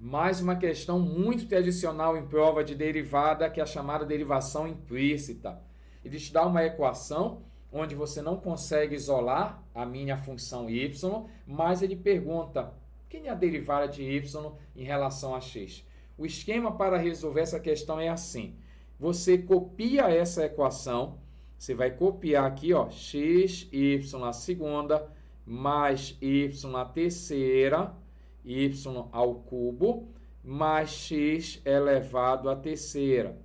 Mais uma questão muito tradicional em prova de derivada, que é a chamada derivação implícita. Ele te dá uma equação onde você não consegue isolar a minha função y, mas ele pergunta quem é a derivada de y em relação a x. O esquema para resolver essa questão é assim. Você copia essa equação, você vai copiar aqui, ó, xy à segunda mais y à terceira, y ao cubo, mais x elevado à terceira.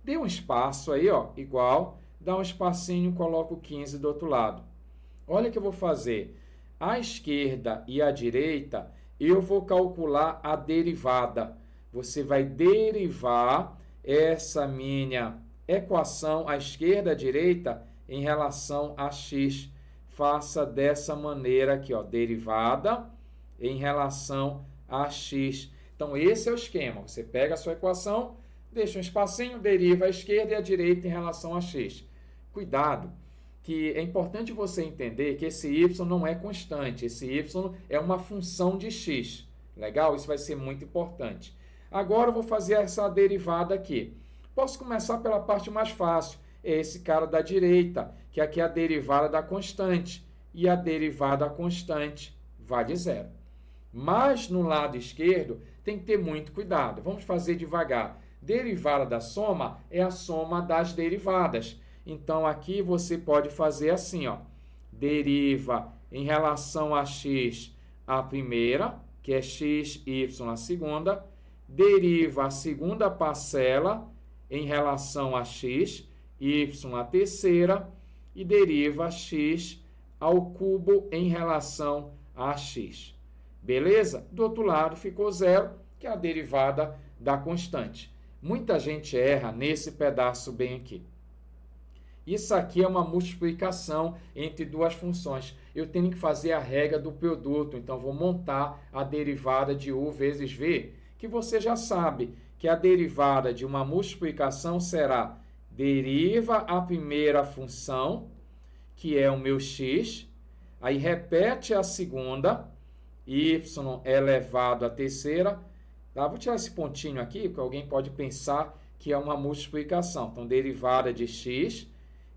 Dê um espaço aí, ó, igual, dá um espacinho, coloco 15 do outro lado. Olha o que eu vou fazer. À esquerda e à direita, eu vou calcular a derivada. Você vai derivar essa minha equação à esquerda e à direita em relação a x. Faça dessa maneira aqui, ó, derivada em relação a x. Então, esse é o esquema. Você pega a sua equação, deixa um espacinho, deriva a esquerda e a direita em relação a x. Cuidado, que é importante você entender que esse y não é constante. Esse y é uma função de x. Legal? Isso vai ser muito importante. Agora, eu vou fazer essa derivada aqui. Posso começar pela parte mais fácil. É esse cara da direita, que aqui é a derivada da constante. E a derivada da constante vale zero. Mas no lado esquerdo tem que ter muito cuidado. Vamos fazer devagar. Derivada da soma é a soma das derivadas. Então, aqui você pode fazer assim, ó. Deriva em relação a x a primeira, que é x, y a segunda. Deriva a segunda parcela em relação a x, y a terceira. E deriva x ao cubo em relação a x. Beleza? Do outro lado ficou zero, que é a derivada da constante. Muita gente erra nesse pedaço bem aqui. Isso aqui é uma multiplicação entre duas funções. Eu tenho que fazer a regra do produto, então vou montar a derivada de u vezes v, que você já sabe que a derivada de uma multiplicação será deriva a primeira função, que é o meu x, aí repete a segunda, y elevado à terceira. Tá? Vou tirar esse pontinho aqui, porque alguém pode pensar que é uma multiplicação. Então, derivada de x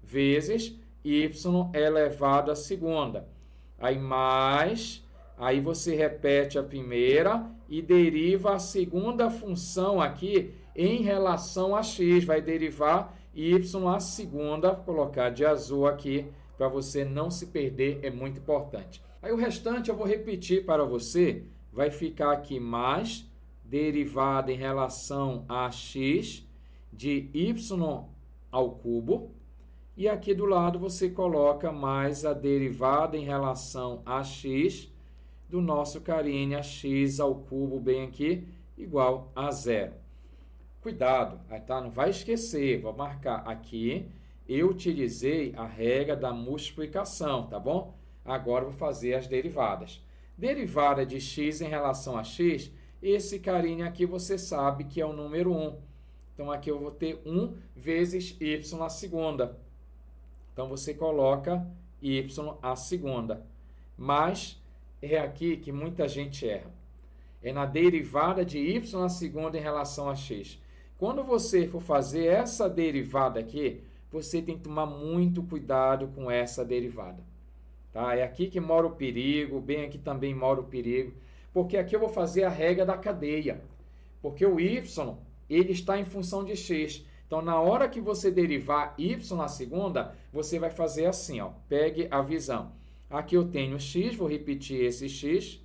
vezes y elevado à segunda. Aí, mais, aí você repete a primeira e deriva a segunda função aqui em relação a x. Vai derivar y à segunda, vou colocar de azul aqui, para você não se perder, é muito importante. Aí o restante eu vou repetir para você, vai ficar aqui mais derivada em relação a x de y ao cubo, e aqui do lado você coloca mais a derivada em relação a x do nosso carinha x ao cubo bem aqui, igual a zero. Cuidado, tá? Não vai esquecer, vou marcar aqui, eu utilizei a regra da multiplicação, tá bom? Agora vou fazer as derivadas. Derivada de x em relação a x, esse carinha aqui você sabe que é o número 1. Então, aqui eu vou ter 1 vezes y à segunda. Então, você coloca y à segunda. Mas é aqui que muita gente erra. É na derivada de y à segunda em relação a x. Quando você for fazer essa derivada aqui, você tem que tomar muito cuidado com essa derivada. Tá? É aqui que mora o perigo, bem aqui também mora o perigo, porque aqui eu vou fazer a regra da cadeia. Porque o y, ele está em função de x. Então, na hora que você derivar y na segunda, você vai fazer assim, ó. Pegue a visão. Aqui eu tenho x, vou repetir esse x.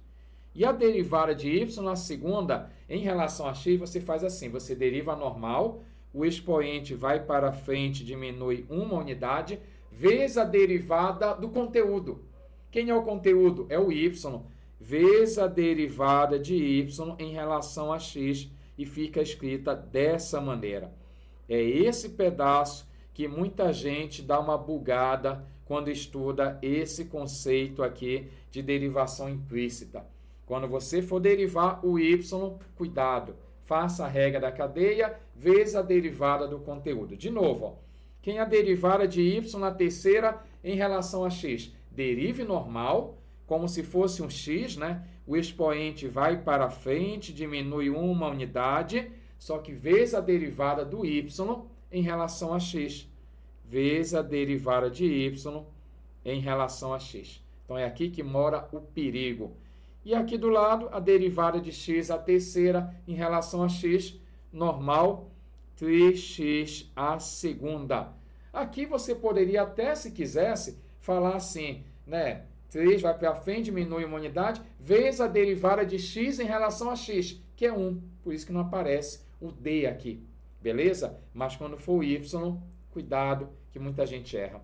E a derivada de y na segunda, em relação a x, você faz assim. Você deriva normal, o expoente vai para frente, diminui uma unidade, vezes a derivada do conteúdo. Quem é o conteúdo? É o y. Vezes a derivada de y em relação a x, e fica escrita dessa maneira. É esse pedaço que muita gente dá uma bugada quando estuda esse conceito aqui de derivação implícita. Quando você for derivar o y, cuidado, faça a regra da cadeia vezes a derivada do conteúdo. De novo, ó, quem é a derivada de y na terceira em relação a x? Derive normal, como se fosse um x, né? o expoente vai para frente, diminui uma unidade, só que vezes a derivada do y em relação a x. Vezes a derivada de y em relação a x. Então, é aqui que mora o perigo. E aqui do lado, a derivada de x, a terceira, em relação a x, normal, 3x a segunda. Aqui você poderia até, se quisesse, falar assim, né? 3 vai para frente, diminui uma unidade, vezes a derivada de x em relação a x, que é 1. Por isso que não aparece o d aqui, beleza? Mas quando for o y, cuidado, que muita gente erra.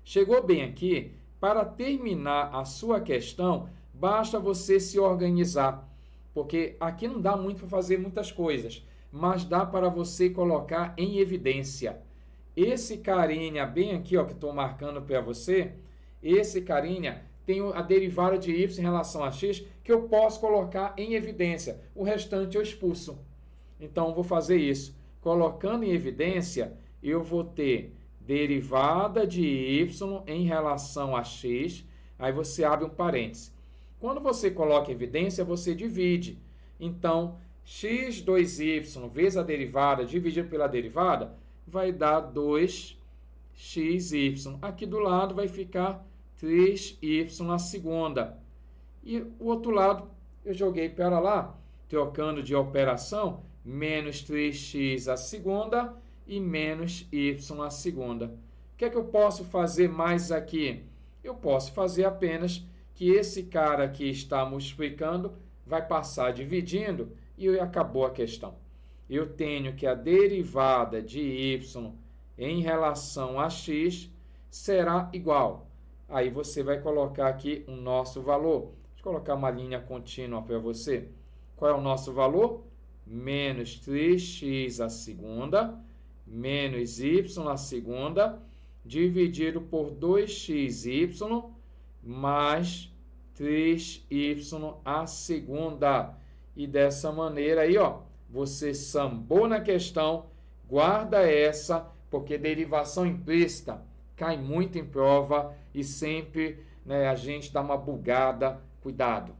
Chegou bem aqui? Para terminar a sua questão, basta você se organizar, porque aqui não dá muito para fazer muitas coisas, mas dá para você colocar em evidência. Esse carinha bem aqui, ó, que estou marcando para você, esse carinha tem a derivada de y em relação a x, que eu posso colocar em evidência. O restante eu expulso. Então, vou fazer isso. Colocando em evidência, eu vou ter derivada de y em relação a x, aí você abre um parêntese. Quando você coloca em evidência, você divide. Então, x2y vezes a derivada dividido pela derivada vai dar 2xy. Aqui do lado vai ficar 3y a segunda. E o outro lado eu joguei para lá, trocando de operação, menos 3x a segunda e menos y a segunda. O que é que eu posso fazer mais aqui? Eu posso fazer apenas que esse cara aqui está multiplicando, vai passar dividindo e acabou a questão. Eu tenho que a derivada de y em relação a x será igual. Aí você vai colocar aqui o nosso valor. Deixa eu colocar uma linha contínua para você. Qual é o nosso valor? Menos 3x a segunda, menos y a segunda, dividido por 2xy, mais 3y a segunda. E dessa maneira aí, ó, você sambou na questão, guarda essa, porque derivação implícita cai muito em prova e sempre, né, a gente dá uma bugada. Cuidado!